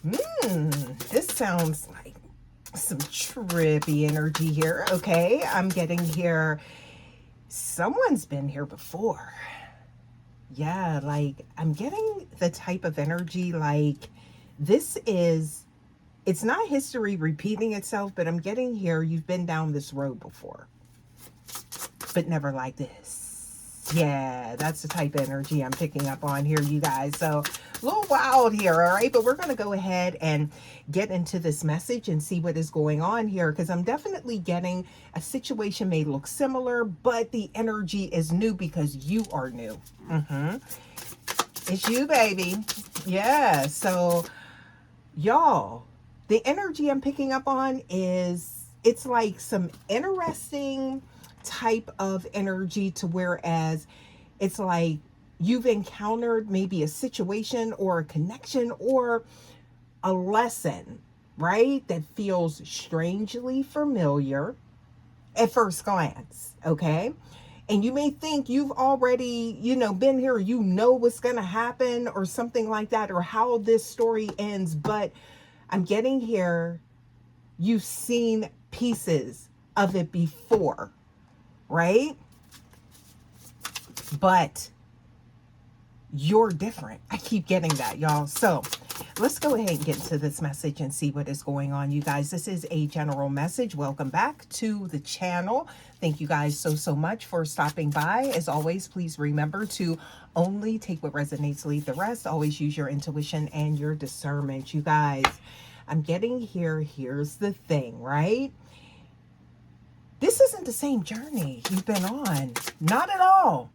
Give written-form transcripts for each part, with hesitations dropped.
This sounds like some trippy energy here. Okay, I'm getting here. Someone's been here before. Yeah, like I'm getting the type of energy like this is, it's not history repeating itself, but I'm getting here. You've been down this road before, but never like this. Yeah, that's the type of energy I'm picking up on here, you guys. So a little wild here, all right? But we're going to go ahead and get into this message and see what is going on here, because I'm definitely getting a situation may look similar, but the energy is new because you are new. It's you, baby. Yeah, so y'all, the energy I'm picking up on is, it's like some interesting type of energy, to whereas it's like you've encountered maybe a situation or a connection or a lesson, right? That feels strangely familiar at first glance, okay? And you may think you've already, been here, what's going to happen or something like that, or how this story ends, but I'm getting here, you've seen pieces of it before, right? But you're different. I keep getting that, y'all. So let's go ahead and get into this message and see what is going on, you guys. This is a general message. Welcome back to the channel. Thank you guys so much for stopping by. As always, please remember to only take what resonates, leave the rest. Always use your intuition and your discernment, you guys. I'm getting here. Here's the thing, right? This isn't the same journey you've been on. Not at all.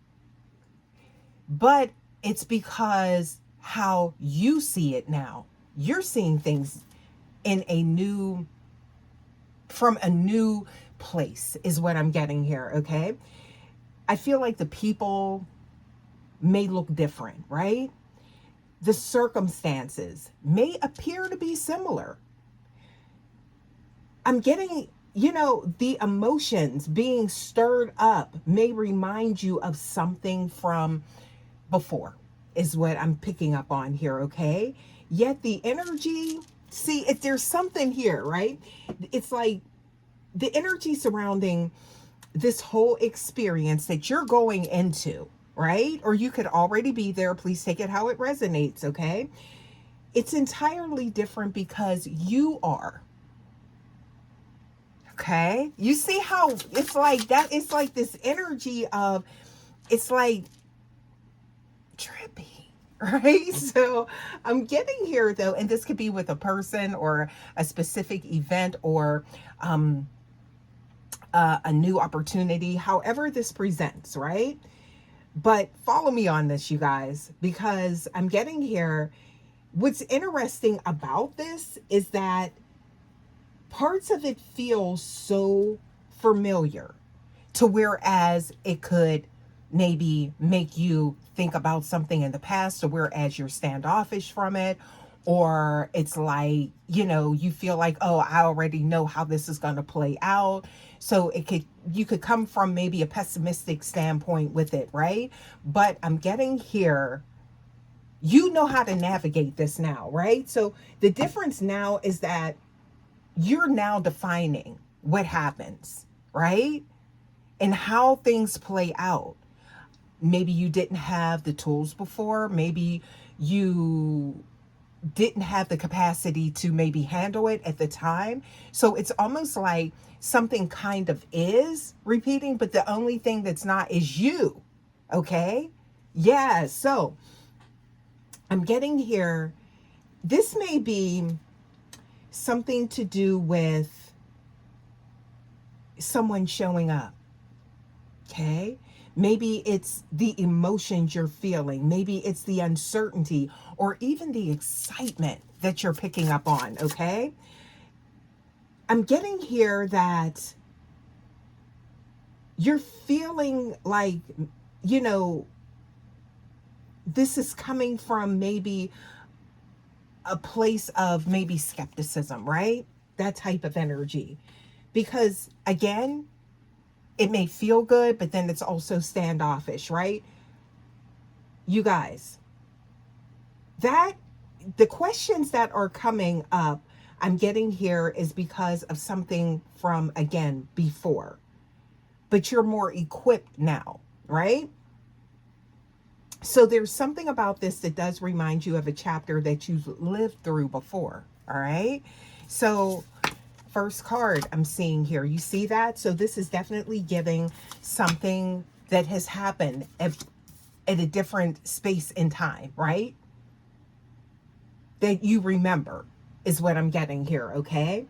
But it's because how you see it now. You're seeing things in from a new place is what I'm getting here, okay? I feel like the people may look different, right? The circumstances may appear to be similar. I'm getting, the emotions being stirred up may remind you of something from before, is what I'm picking up on here, okay? Yet the energy, see, if there's something here, right? It's like the energy surrounding this whole experience that you're going into, right? Or you could already be there. Please take it how it resonates, okay? It's entirely different because you are. Okay? You see how it's like that? It's like this energy of, it's like trippy, right? So I'm getting here though, and this could be with a person or a specific event or a new opportunity, however this presents, right? But follow me on this, you guys, because I'm getting here. What's interesting about this is that parts of it feel so familiar, to whereas it could maybe make you think about something in the past, or whereas you're standoffish from it, or it's like, you feel like, oh, I already know how this is going to play out. So you could come from maybe a pessimistic standpoint with it, right? But I'm getting here, you know how to navigate this now, right? So the difference now is that you're now defining what happens, right? And how things play out. Maybe you didn't have the tools before. Maybe you didn't have the capacity to maybe handle it at the time. So it's almost like something kind of is repeating, but the only thing that's not is you. Okay? Yeah. So I'm getting here. This may be something to do with someone showing up. Okay? Maybe it's the emotions you're feeling. Maybe it's the uncertainty or even the excitement that you're picking up on, okay? I'm getting here that you're feeling like, this is coming from maybe a place of maybe skepticism, right? That type of energy. Because again, it may feel good, but then it's also standoffish, right? You guys, that the questions that are coming up, I'm getting here is because of something from, again, before. But you're more equipped now, right? So there's something about this that does remind you of a chapter that you've lived through before, all right? So first card I'm seeing here, you see that? So this is definitely giving something that has happened at a different space in time, right? That you remember is what I'm getting here, okay?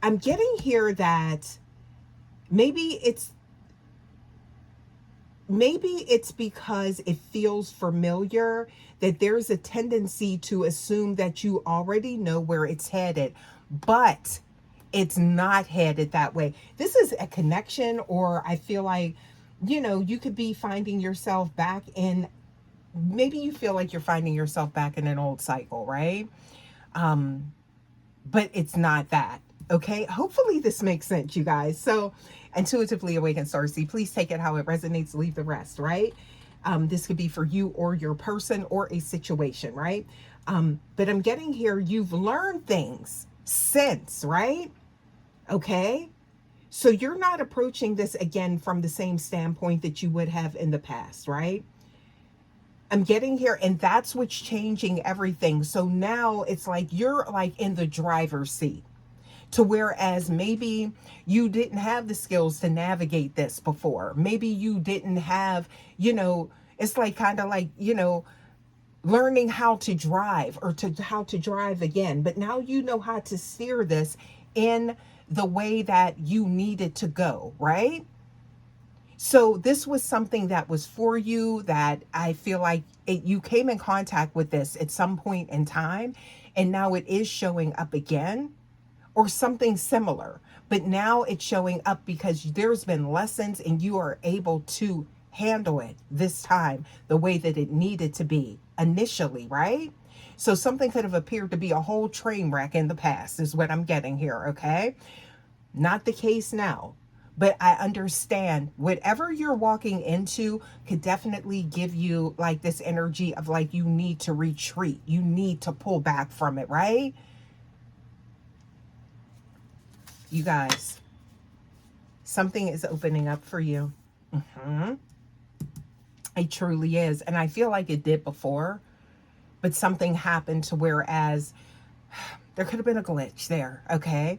I'm getting here that maybe it's because it feels familiar, that there's a tendency to assume that you already know where it's headed, but it's not headed that way. This is a connection, or I feel like, you could be finding yourself back in, maybe you feel like you're finding yourself back in an old cycle, right? But it's not that. Okay, hopefully this makes sense, you guys. So, intuitively awakened starseed, please take it how it resonates, leave the rest, right? This could be for you or your person or a situation, right? But I'm getting here, you've learned things since, right? Okay, so you're not approaching this again from the same standpoint that you would have in the past, right? I'm getting here, and that's what's changing everything. So now it's like you're like in the driver's seat, to whereas maybe you didn't have the skills to navigate this before. Maybe you didn't have, it's like kind of like, learning how to drive, or to how to drive again. But now you know how to steer this in the way that you needed to go, right? So this was something that was for you, that I feel like you came in contact with this at some point in time, and now it is showing up again, or something similar. But now it's showing up because there's been lessons, and you are able to handle it this time the way that it needed to be initially, right? So something could have appeared to be a whole train wreck in the past, is what I'm getting here, okay? Not the case now. But I understand whatever you're walking into could definitely give you like this energy of like you need to retreat. You need to pull back from it, right? You guys, something is opening up for you. It truly is. And I feel like it did before, but something happened to whereas there could have been a glitch there, okay?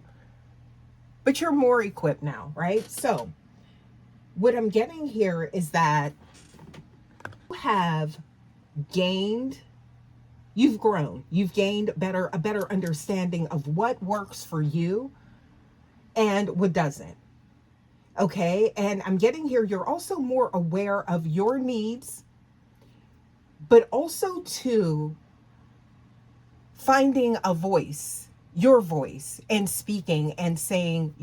But you're more equipped now, right? So what I'm getting here is that you have gained, you've grown, you've gained a better understanding of what works for you and what doesn't. Okay, and I'm getting here, you're also more aware of your needs, but also to finding a voice, your voice, and speaking and saying,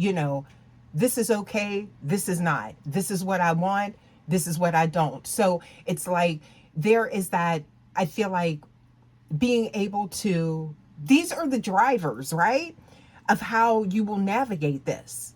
this is okay, this is not, this is what I want, this is what I don't. So it's like there is that, I feel like, being able to, these are the drivers, right, of how you will navigate this.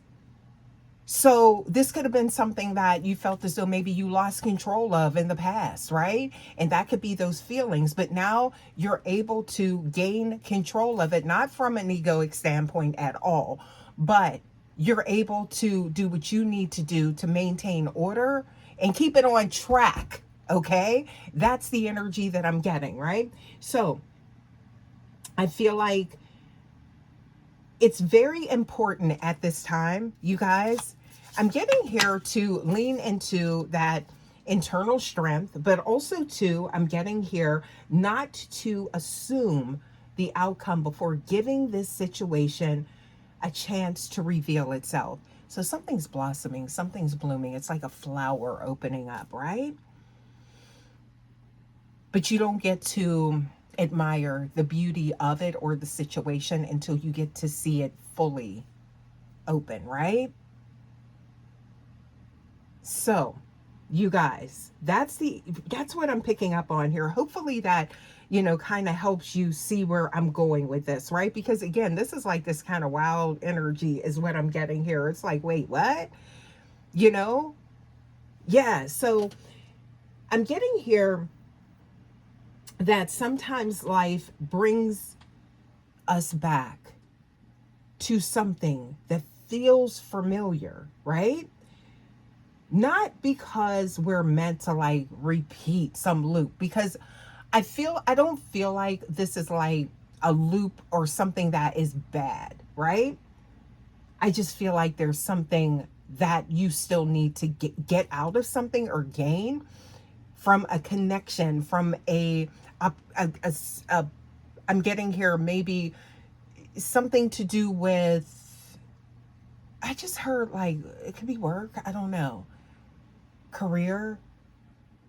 So this could have been something that you felt as though maybe you lost control of in the past, right? And that could be those feelings. But now you're able to gain control of it, not from an egoic standpoint at all, but you're able to do what you need to do to maintain order and keep it on track, okay? That's the energy that I'm getting, right? So I feel like it's very important at this time, you guys. I'm getting here to lean into that internal strength, but also to, I'm getting here not to assume the outcome before giving this situation a chance to reveal itself. So something's blossoming, something's blooming. It's like a flower opening up, right? But you don't get to admire the beauty of it or the situation until you get to see it fully open, right? So, you guys, that's what I'm picking up on here. Hopefully that, kind of helps you see where I'm going with this, right? Because again, this is like this kind of wild energy is what I'm getting here. It's like, wait, what? Yeah, so I'm getting here, that sometimes life brings us back to something that feels familiar, right? Not because we're meant to like repeat some loop, because I don't feel like this is like a loop or something that is bad, right? I just feel like there's something that you still need to get out of something or gain from a connection, from a I'm getting here maybe something to do with, I just heard like it could be work, I don't know, career.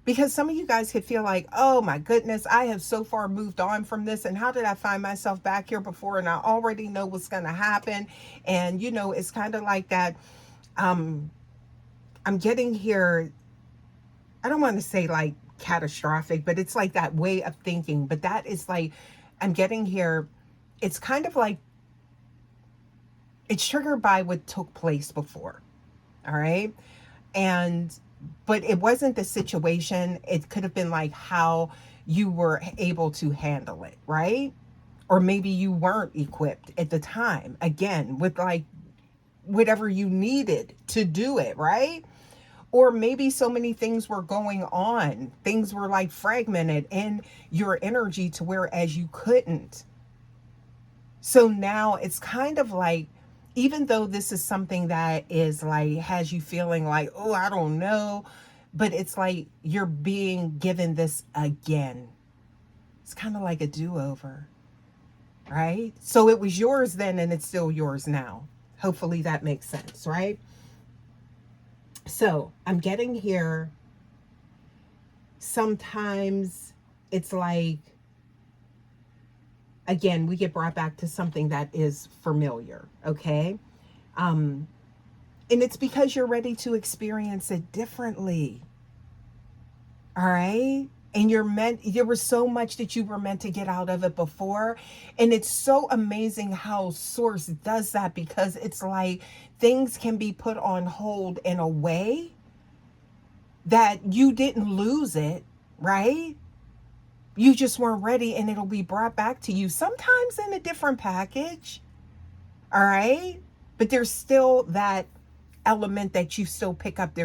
Because some of you guys could feel like, oh my goodness, I have so far moved on from this. And how did I find myself back here before? And I already know what's going to happen. And, you know, it's kind of like that. Um, I'm getting here. I don't want to say like catastrophic, but it's like that way of thinking. But that is like, I'm getting here. It's kind of like it's triggered by what took place before. All right. And but it wasn't the situation. It could have been like how you were able to handle it, right? Or maybe you weren't equipped at the time, again, with like whatever you needed to do it, right? Or maybe so many things were going on, things were like fragmented in your energy to whereas you couldn't. So now it's kind of like, even though this is something that is like, has you feeling like, oh, I don't know, but it's like you're being given this again. It's kind of like a do over, right? So it was yours then and it's still yours now. Hopefully that makes sense, right? So I'm getting here. Sometimes it's like, again, we get brought back to something that is familiar, okay? Um, and it's because you're ready to experience it differently. All right. And there was so much that you were meant to get out of it before. And it's so amazing how Source does that, because it's like things can be put on hold in a way that you didn't lose it, right? You just weren't ready, and it'll be brought back to you, sometimes in a different package. All right. But there's still that element that you still pick up.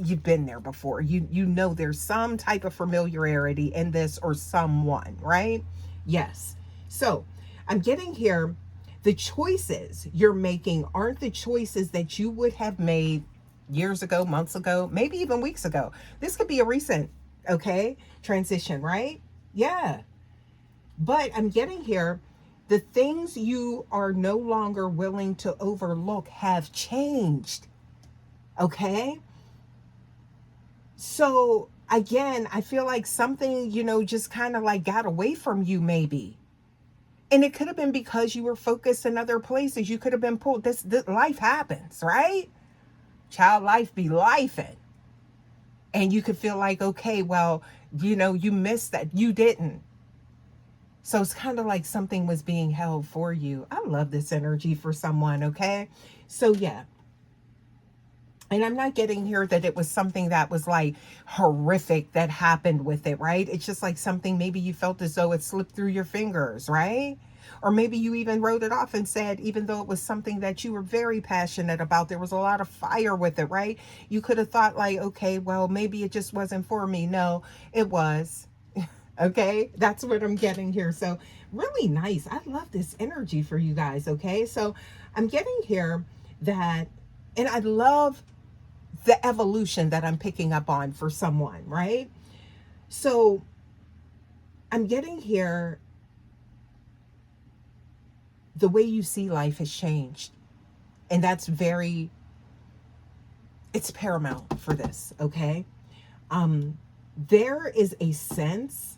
You've been there before. You know there's some type of familiarity in this or someone, right? Yes. So I'm getting here, the choices you're making aren't the choices that you would have made years ago, months ago, maybe even weeks ago. This could be a recent, okay, transition, right? Yeah. But I'm getting here, the things you are no longer willing to overlook have changed. Okay. So again, I feel like something, just kind of like got away from you, maybe. And it could have been because you were focused in other places. You could have been pulled. This life happens, right? Child life be lifing. And you could feel like, okay, well, you missed that. You didn't. So it's kind of like something was being held for you. I love this energy for someone, okay? So yeah. And I'm not getting here that it was something that was like horrific that happened with it, right? It's just like something maybe you felt as though it slipped through your fingers, right? Or maybe you even wrote it off and said, even though it was something that you were very passionate about, there was a lot of fire with it, right? You could have thought like, okay, well, maybe it just wasn't for me. No, it was. Okay, that's what I'm getting here. So really nice. I love this energy for you guys. Okay, so I'm getting here that, and I love the evolution that I'm picking up on for someone, right? So I'm getting here, the way you see life has changed. And that's it's paramount for this, okay? There is a sense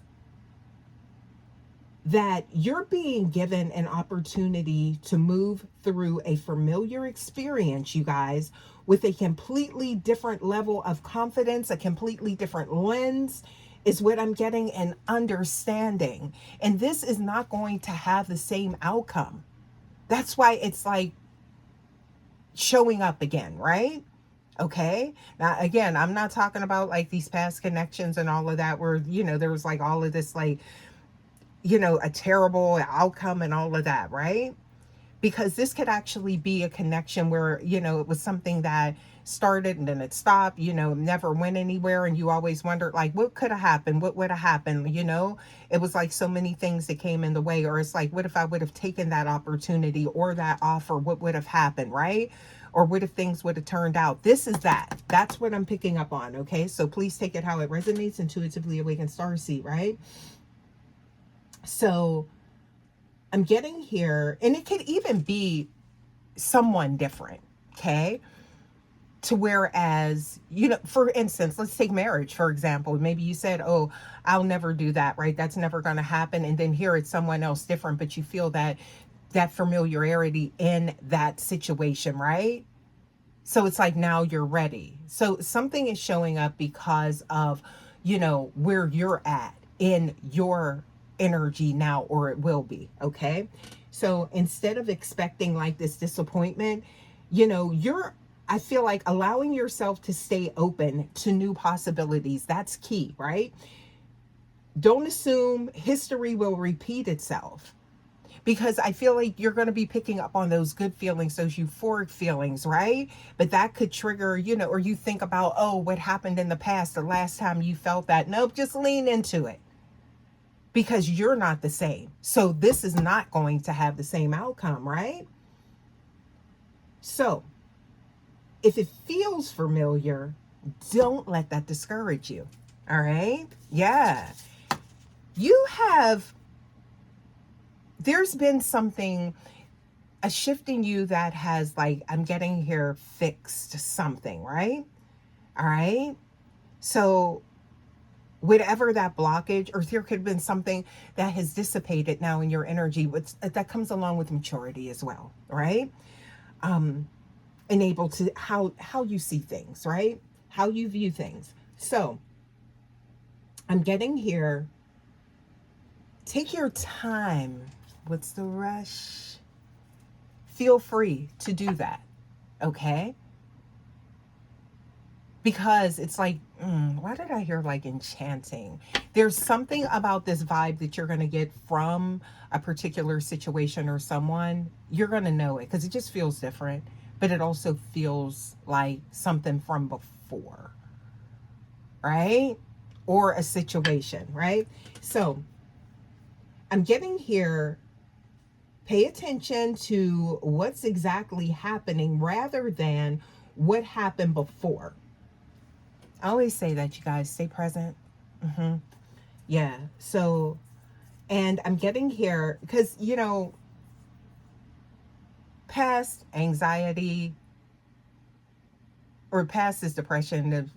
that you're being given an opportunity to move through a familiar experience, you guys, with a completely different level of confidence, a completely different lens, is what I'm getting, and understanding. And this is not going to have the same outcome. That's why it's like showing up again, right? Okay. Now, again, I'm not talking about like these past connections and all of that where, there was like all of this, like, a terrible outcome and all of that, right? Because this could actually be a connection where, it was something that started and then it stopped, never went anywhere. And you always wondered, like, what could have happened? What would have happened? It was like so many things that came in the way. Or it's like, what if I would have taken that opportunity or that offer? What would have happened, right? Or what if things would have turned out? This is that. That's what I'm picking up on, okay? So please take it how it resonates. Intuitively awakened starseed, right? So I'm getting here, and it could even be someone different, okay? To whereas, for instance, let's take marriage, for example. Maybe you said, oh, I'll never do that, right? That's never going to happen. And then here it's someone else different, but you feel that familiarity in that situation, right? So it's like now you're ready. So something is showing up because of, where you're at in your energy now, or it will be. Okay. So instead of expecting like this disappointment, I feel like allowing yourself to stay open to new possibilities. That's key, right? Don't assume history will repeat itself, because I feel like you're going to be picking up on those good feelings, those euphoric feelings, right? But that could trigger, or you think about, oh, what happened in the past, the last time you felt that. Nope, just lean into it, because you're not the same. So this is not going to have the same outcome, right? So if it feels familiar, don't let that discourage you. All right? Yeah. There's been something, a shift in you that has, like, I'm getting here, fixed something, right? All right. So whatever that blockage, or there could have been something that has dissipated now in your energy, that comes along with maturity as well, right? And able to how you see things, right? How you view things. So I'm getting here. Take your time. What's the rush? Feel free to do that, okay? Because it's like, why did I hear like enchanting? There's something about this vibe that you're going to get from a particular situation or someone. You're going to know it because it just feels different, but it also feels like something from before, right? Or a situation, right? So I'm getting here. Pay attention to what's exactly happening rather than what happened before. I always say that, you guys, stay present. Yeah. So, and I'm getting here because, past anxiety or past is depression,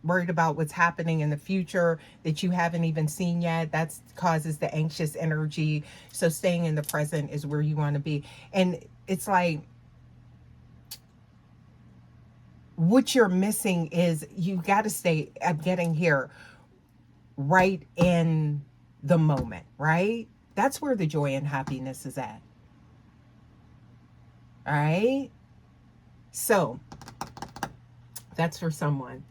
worried about what's happening in the future that you haven't even seen yet. That causes the anxious energy. So staying in the present is where you want to be. And it's like, what you're missing is you got to stay, I'm getting here, right in the moment, right? That's where the joy and happiness is at. All right. So that's for someone.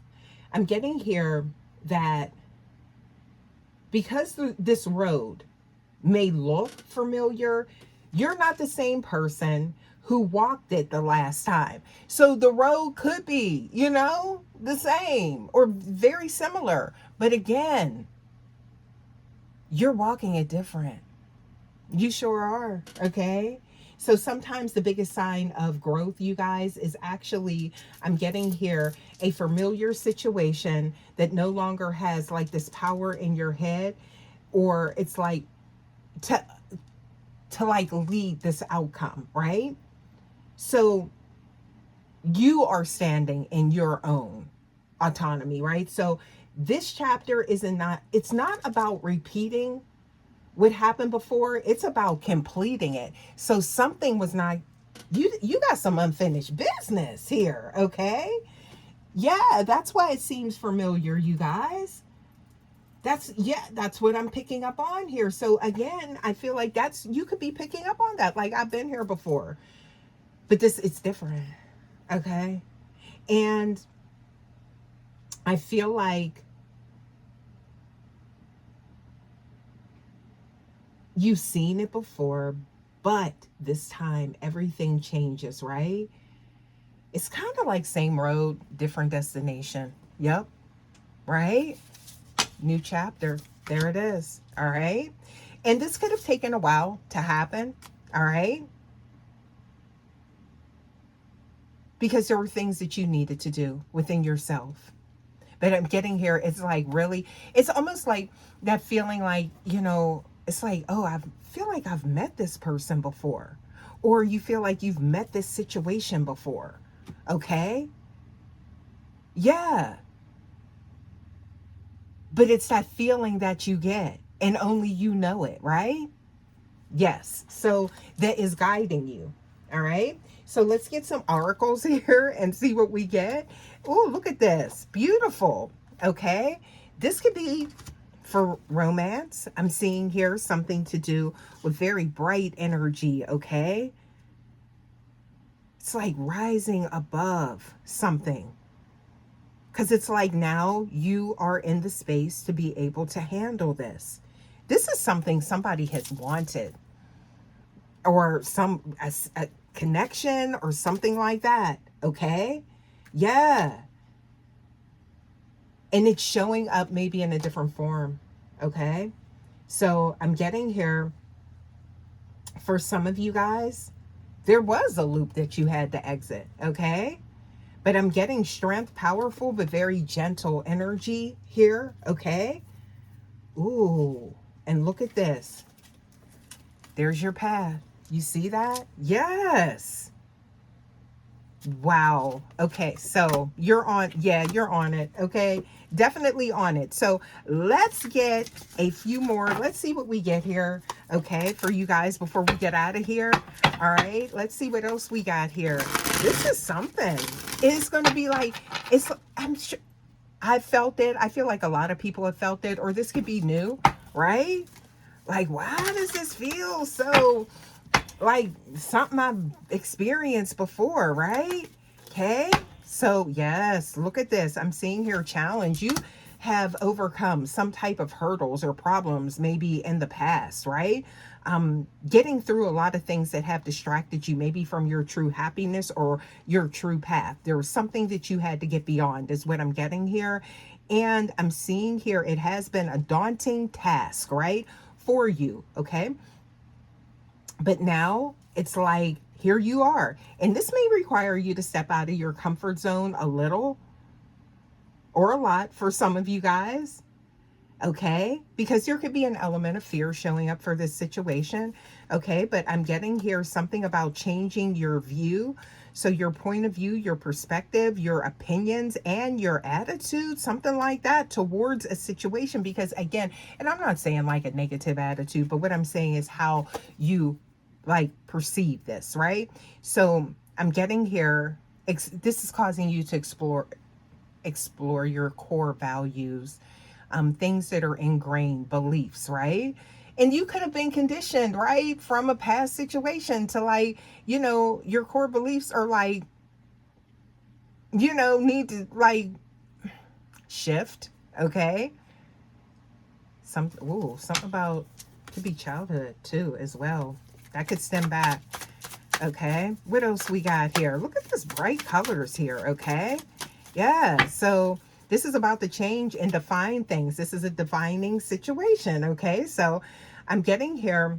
I'm getting here that because this road may look familiar, you're not the same person who walked it the last time. So the road could be, the same or very similar. But again, you're walking it different. You sure are. Okay. So sometimes the biggest sign of growth, you guys, is actually, I'm getting here, a familiar situation that no longer has like this power in your head, or it's like to like lead this outcome, right? So you are standing in your own autonomy, right? So this chapter it's not about repeating what happened before. It's about completing it. So something was not, you got some unfinished business here, okay? Yeah, that's why it seems familiar, you guys. That's what I'm picking up on here. So again, I feel like you could be picking up on that. Like, I've been here before, but it's different. Okay. And I feel like you've seen it before, but this time everything changes, right? It's kind of like same road, different destination. Yep, right? New chapter. There it is. All right. And this could have taken a while to happen. All right. Because there were things that you needed to do within yourself. But I'm getting here, it's like really, it's almost like that feeling like, it's like, oh, I feel like I've met this person before. Or you feel like you've met this situation before. Okay. Yeah. But it's that feeling that you get and only you know it, right? Yes. So that is guiding you. All right. So let's get some oracles here and see what we get. Oh, look at this. Beautiful. Okay. This could be for romance. I'm seeing here something to do with very bright energy. Okay. It's like rising above something. Because it's like now you are in the space to be able to handle this. This is something somebody has wanted, or a connection or something like that. Okay. Yeah. And it's showing up maybe in a different form. Okay. So I'm getting here for some of you guys, there was a loop that you had to exit. Okay. But I'm getting strength, powerful, but very gentle energy here. Okay. Ooh. And look at this. There's your path. You see that? Yes. Wow. Okay. So you're on. Yeah, you're on it. Okay. Definitely on it. So let's get a few more. Let's see what we get here. Okay. For you guys before we get out of here. All right. Let's see what else we got here. This is something. It's going to be like, I'm sure I felt it. I feel like a lot of people have felt it, or this could be new, right? Like, why does this feel so like something I've experienced before, right? Okay. So yes, look at this. I'm seeing here challenge. You have overcome some type of hurdles or problems maybe in the past, right? Getting through a lot of things that have distracted you maybe from your true happiness or your true path. There was something that you had to get beyond is what I'm getting here. And I'm seeing here it has been a daunting task, right? For you, okay? But now it's like, here you are. And this may require you to step out of your comfort zone a little or a lot for some of you guys. Okay. Because there could be an element of fear showing up for this situation. Okay. But I'm getting here something about changing your view. So your point of view, your perspective, your opinions, and your attitude, something like that towards a situation. Because again, and I'm not saying like a negative attitude, but what I'm saying is how you like perceive this, right? So I'm getting here, this is causing you to explore your core values, things that are ingrained beliefs, right? And you could have been conditioned, right, from a past situation to like, your core beliefs are like, need to like shift. Okay. Something about, could be childhood too as well. That could stem back. Okay. What else we got here? Look at this bright colors here. Okay. Yeah. So this is about the change and define things. This is a defining situation. Okay. So I'm getting here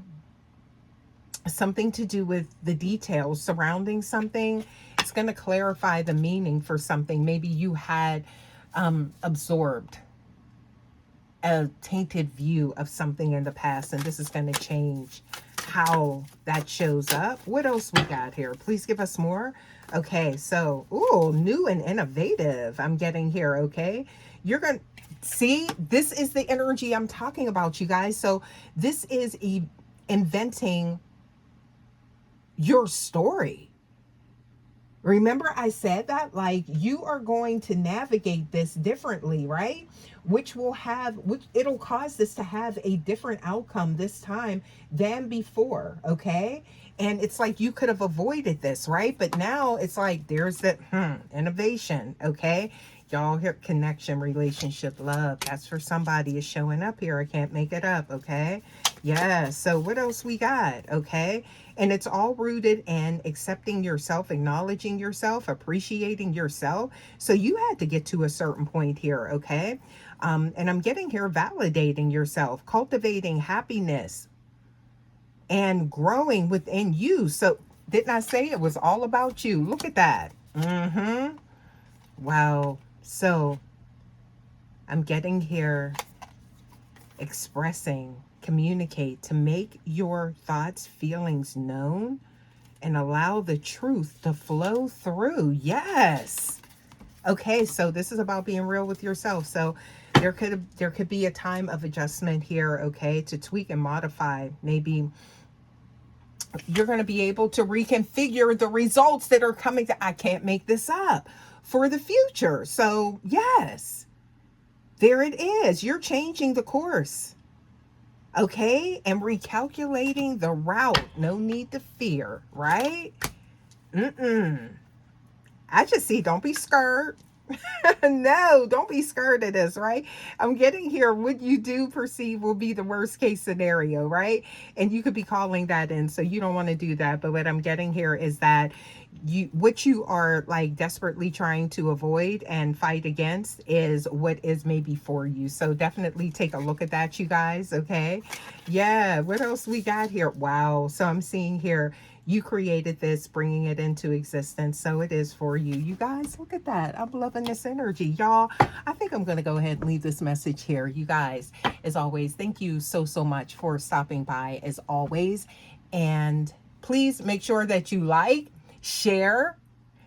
something to do with the details surrounding something. It's going to clarify the meaning for something. Maybe you had absorbed a tainted view of something in the past, and this is going to change how that shows up. What else we got here? Please give us more. Okay, so, new and innovative I'm getting here, okay? You're going to see, this is the energy I'm talking about, you guys. So this is inventing your story. Remember I said that, like, you are going to navigate this differently, right? Which it'll cause this to have a different outcome this time than before. Okay. And it's like, you could have avoided this, right? But now it's like, there's that innovation. Okay. Y'all hear connection, relationship, love. That's for somebody is showing up here. I can't make it up, okay? Yeah, so what else we got, okay? And it's all rooted in accepting yourself, acknowledging yourself, appreciating yourself. So you had to get to a certain point here, okay? And I'm getting here validating yourself, cultivating happiness, and growing within you. So didn't I say it was all about you? Look at that. Mm-hmm. Wow. So I'm getting here expressing, communicate, to make your thoughts, feelings known, and allow the truth to flow through. Yes. Okay, so this is about being real with yourself. So there could be a time of adjustment here, okay, to tweak and modify. Maybe you're going to be able to reconfigure the results that are coming to, I can't make this up, for the future. So yes, there it is. You're changing the course, okay, and recalculating the route. No need to fear, right? I just see, don't be scared. No, don't be scared of this, right? I'm getting here. What you do perceive will be the worst case scenario, right? And you could be calling that in. So you don't want to do that. But what I'm getting here is that what you are like desperately trying to avoid and fight against is what is maybe for you. So definitely take a look at that, you guys. Okay. Yeah. What else we got here? Wow. So I'm seeing here, you created this, bringing it into existence. So it is for you. You guys, look at that. I'm loving this energy. Y'all, I think I'm going to go ahead and leave this message here. You guys, as always, thank you so much for stopping by, as always. And please make sure that you like, share,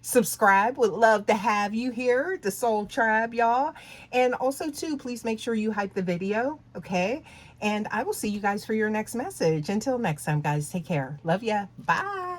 subscribe. Would love to have you here, the Soul Tribe, y'all. And also, too, please make sure you hype the video, okay? And I will see you guys for your next message. Until next time, guys, take care. Love ya. Bye.